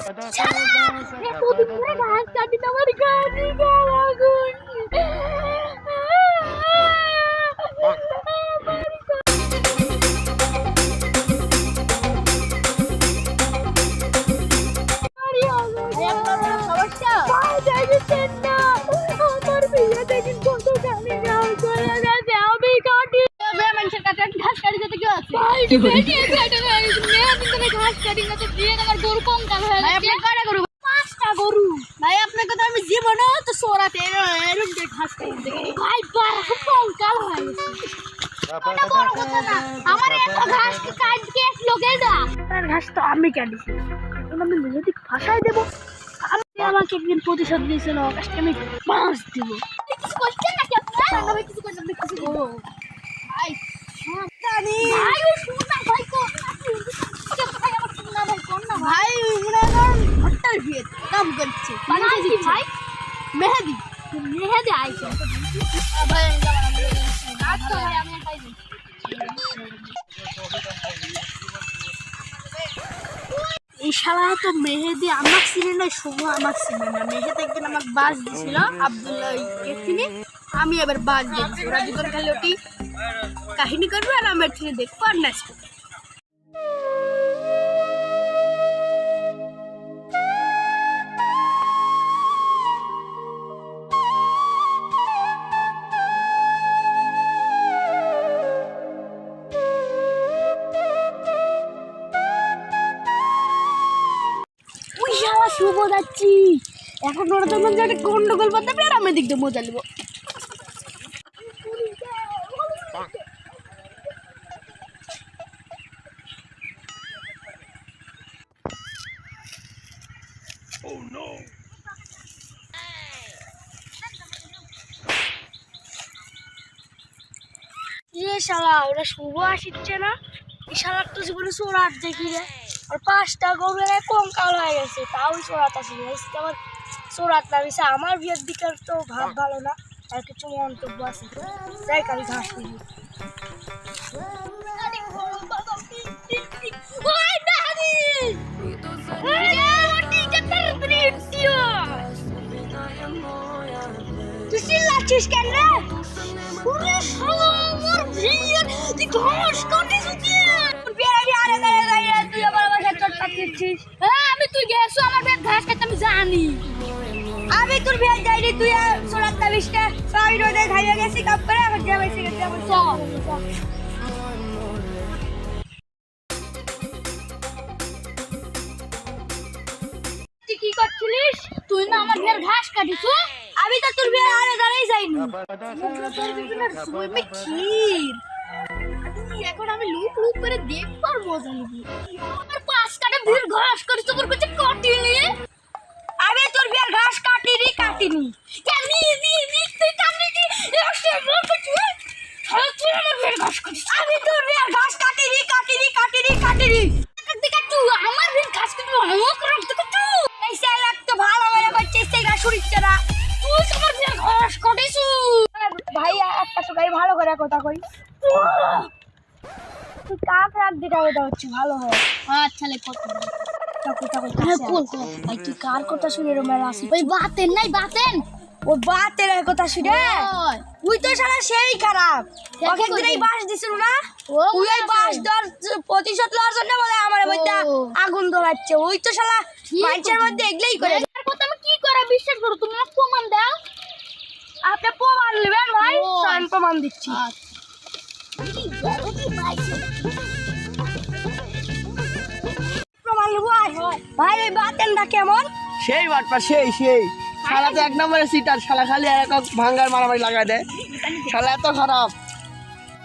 ঘাস কাটি তোমার গাড়ি লাগুন আমার বিয়ে দেখি কত গাড়ি আমি কাটি মানুষের কাছে ঘাস কাটি যেতে কেউ আছে ঘাস কাটি না তো বিয়ে আমার গরু কঙ্কাল হয়ে গেছে। পাঁচটা গরু ভাই আপনাকে তো আমি জীবনে তো সোরাতে এরকম ঘাস কাটি ভাই কঙ্কাল হয়ে গেছে। আমার এত ঘাস কাটকে লোকে যা ঘাস তো আমি কাটিছি এখন আমি মেয়েদের ভাষায় দেবো। আমাকে একদিন প্রতিশোধ দিয়েছিল আজকে আমি 5 দিব। কিছু করছেন নাকি আপনারা? আমি কিছু করতে আমি কিছু করব ভাই জানি ভাই ও শুন না ভাই কোন ভাই আমার শুন না ভাই কোন না ভাই মনে হয় হট্টাল ভিয়ে কাম করছে পানি ভাই মেহেদি মেহেদি আইছে ভাই আচ্ছা ভাই আমি পাই এই শালা তো মেহেদি আমার চিনে নয় শুভ আমার চিনে না। মেহেদি একদিন আমাকে বাস দিয়েছিল আব্দুল্লাহ চিনি আমি এবার বাস দিয়েছি ওরা দুজন খালি ওটি কাহিনী করবে আর আমার চিনে দেখবো আর নাচবো। শুভ যাচ্ছি এখন ওরা তোমার যে একটা গন্ডগোল বাঁধাবে আর আমি দিক দিয়ে মজা নেবো। শালা ওরা শুভ আসছে না শালার তো জীবনে চোরাত দেখি রে আর 5টা গরুর কঙ্কাল হয়ে গেছে তাও চোরাত আসেনি আমার চোরাত নামিছে। আমার বিয়ের দিকের তো ভাব ভালো না আর কিছু মন্তব্য আছে যাই কালি ঘাস কিনি তুই চিল্লাচ্ছিস কেন রে? আমি তুই গেছো আমার বেদ ঘাস খেতে আমি জানি আমি তোর বেদ যাইনি তুই 44টা সবাই রোদে খাইয়ে গেছি কাপ করে আমার যা বেশি গেছে আমার সব তুই কি করছিলিস? তুই না আমার বেদ ঘাস কাটিস আমি তো তোর বেদ আরে দাঁড়াই যাইনি এখন আমি লুক লুক করে দেখবো আর মজা নিবি। আমার 5 কাটা বিয়ের ঘাস করিস তোর কাছে কাটিনি আমি তোর বিয়ের ঘাস কাটিনি কেন তুই কাটিনি এসে বল কিছু তুই আমার বিয়ের ঘাস করিস আমি তোর বিয়ের ঘাস কাটিনি তুই আমার বিয়ের ঘাস কাটবি আমাকে রাখতে কত এই সেলাক তো ভালো হয়ে করছিস সেই ঘাস উড়িচ্ছে না তুই আমার বিয়ের ঘাস কাটিস ভাই একটা তো গাই ভালো করে কথা কই তুই কাক রাখ দিটা এটা হচ্ছে ভালো হয়। আচ্ছা লে কত ভাই তুই কার কথা শুনে রে মেলা আসি ওই বাতেন নাই বাতেন ওই বাতের কথা শুনে তুই তো সারা সেই খারাপ ওকে দিনই বাস দিছিল না ওই বাস দর প্রতিশোধ লওয়ার জন্য বলে আমার বইটা আগুন ধরাচ্ছে ওই তো শালা মানুষের মধ্যে এগলেই করে আর কথা আমি কি করে বিশ্বাস করো তুমি আমাকে প্রমাণ দাও আপনি প্রমাণ নেবেন ভাই আমি প্রমাণ দিচ্ছি। ভাই ওই বাতেনটা কেমন সেই বাটপা সেই শালা তো 1 নম্বরে সিটার শালা খালি এক ভাঙ্গার মারামারি লাগাই দেয় শালা এত খারাপ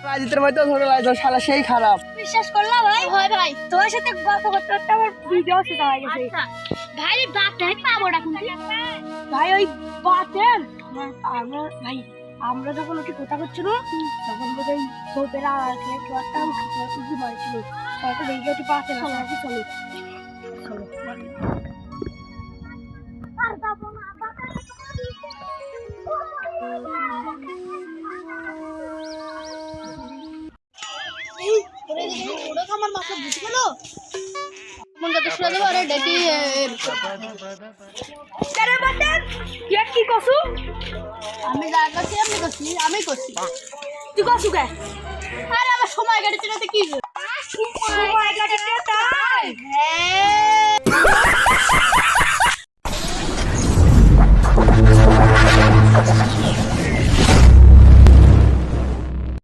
রাজিতের মধ্যে ধরে লাগছে শালা সেই খারাপ বিশ্বাস করলা ভাই হয় ভাই তোমার সাথে গল্প করতে করতে আমার ভিডিও সেটা হয়ে গেছে ভাই বাতেন পাবো না ভাই ওই বাতেন ভাই আমরা যখন ওকে কথা করছিল তখন বোধহয় সোপেরা আর কেউ একটা উঁচু মারছিল তারপর এই যে পাশে নাকি চলো আমার মাথা বুঝে গেল মন কত শুনে দেবো আরে ডেটি কেরে বটেন কি কসু আমি যা করছি আমি করছি তুই কসু কে আরে আমার সময় গাড়িতে কি সময় গাড়িতে